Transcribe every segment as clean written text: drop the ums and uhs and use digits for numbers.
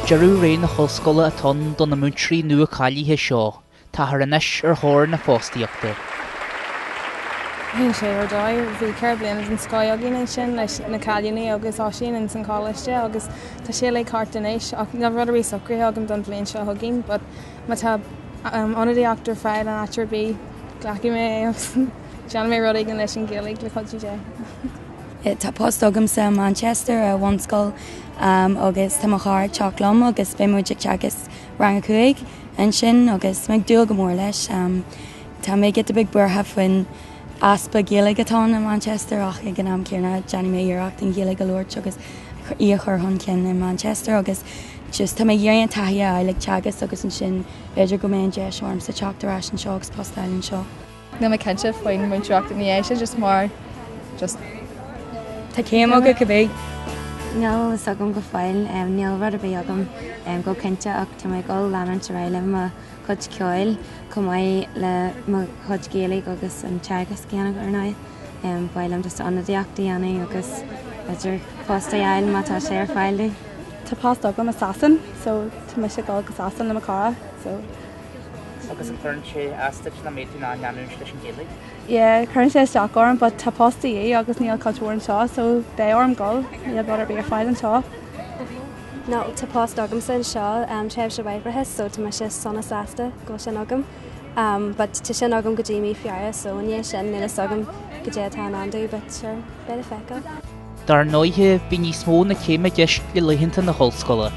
Jeú réon na hoscoile atá don na múntrí nua cailíthe seo, tá ar inis ar thóir na fóstaíochta. Hín sé ar dóid bhí ceir bliana an Sky agin sin leis na cailíní agus áisín in san cáiste agus tá sé le cartanéis ach na rud a rí socrthe agam don blion seo thuginn, but má tá anadí achtar fáil an atar bí ghlaci mé agus Jean mé rud igen leis an Gaeilge le chuidtí dé. Tá post agam sa Manchester a one school agus tá cháir teachlum agus bé muidir teagas rang cuaig an sin agus meid dúil go mór leis tá mé get a big buirtha faoin aspa Gaeilge atá na Manchester ach ag an am céarna Johnny mé iarracht an Gaeilge Lord agus í chur chun cin in Manchester agus just tá mé dhéon taithí eile teagas agus an sin beidir go mé de seorm sa teachtarrás an seo agus postáil an seo. Na me kense foin muint teachta ní éise just mar just Tá céim aga go bhé. Níl is agam go fáil níl rud a bhí agam go cinnte ach tá mé gáil leanán raile má chud ceáil go maiid le chud Gaeilge agus an teagas ceanna ar náid bhilm just anadíochtaí ana agus idir posta eil mátá sé ar fáilú. Tá past agam assassin, so tá me sé gáil go assassin le cara, so Agus an chun sé astate na méid na neanún leis an Gaeilge. yeah, current sé seach orm, but tá posta é agus níl cultúr an seo, so bé orm gáil níl bud ar bí ar fáil an seo. No, tá post agam san seo tref se bhaibrethe, so tá sé sonna sásta go sin agam. But tá sin agam go dtíimi fiara, so ní sin níl agam go dé tá andú, but sure, beile fecha. Dar nóithe bí ní smó na céime deis go leihinnta na hoscoile.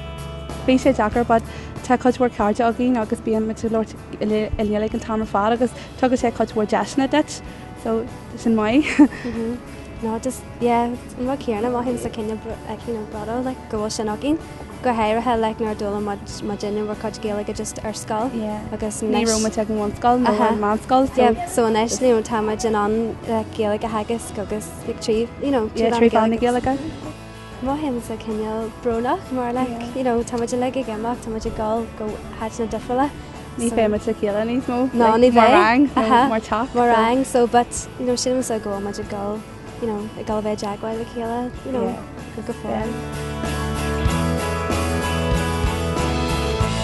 Bhí sé deacar, but tá cultúr cáte agin agus bíon mit Lord Gaeilge an tána fád agus tugus sé cultúr deisna det, so sin mai. No, just, yeah, má céarna má him sa cinenne brada, like, go bhfuil sin agin. Go héirithe le nar dúla má déanú bhar cad Gaeilge just ar scáil. Agus ní roma te an bhain scáil nó an má scáil. So inis níú tá den an Gaeilge hagus agus trí trí fan na Gaeilge. Má him sa cinenne brúnach mar le tá le gimach tá gáil go heit na difriile. Ní fé me te chéile níos mó. No, ní mar rang, mar tap. Mar rang, so but sin sa go má gáil i gáil bheith deagháil le chéile go go fáil.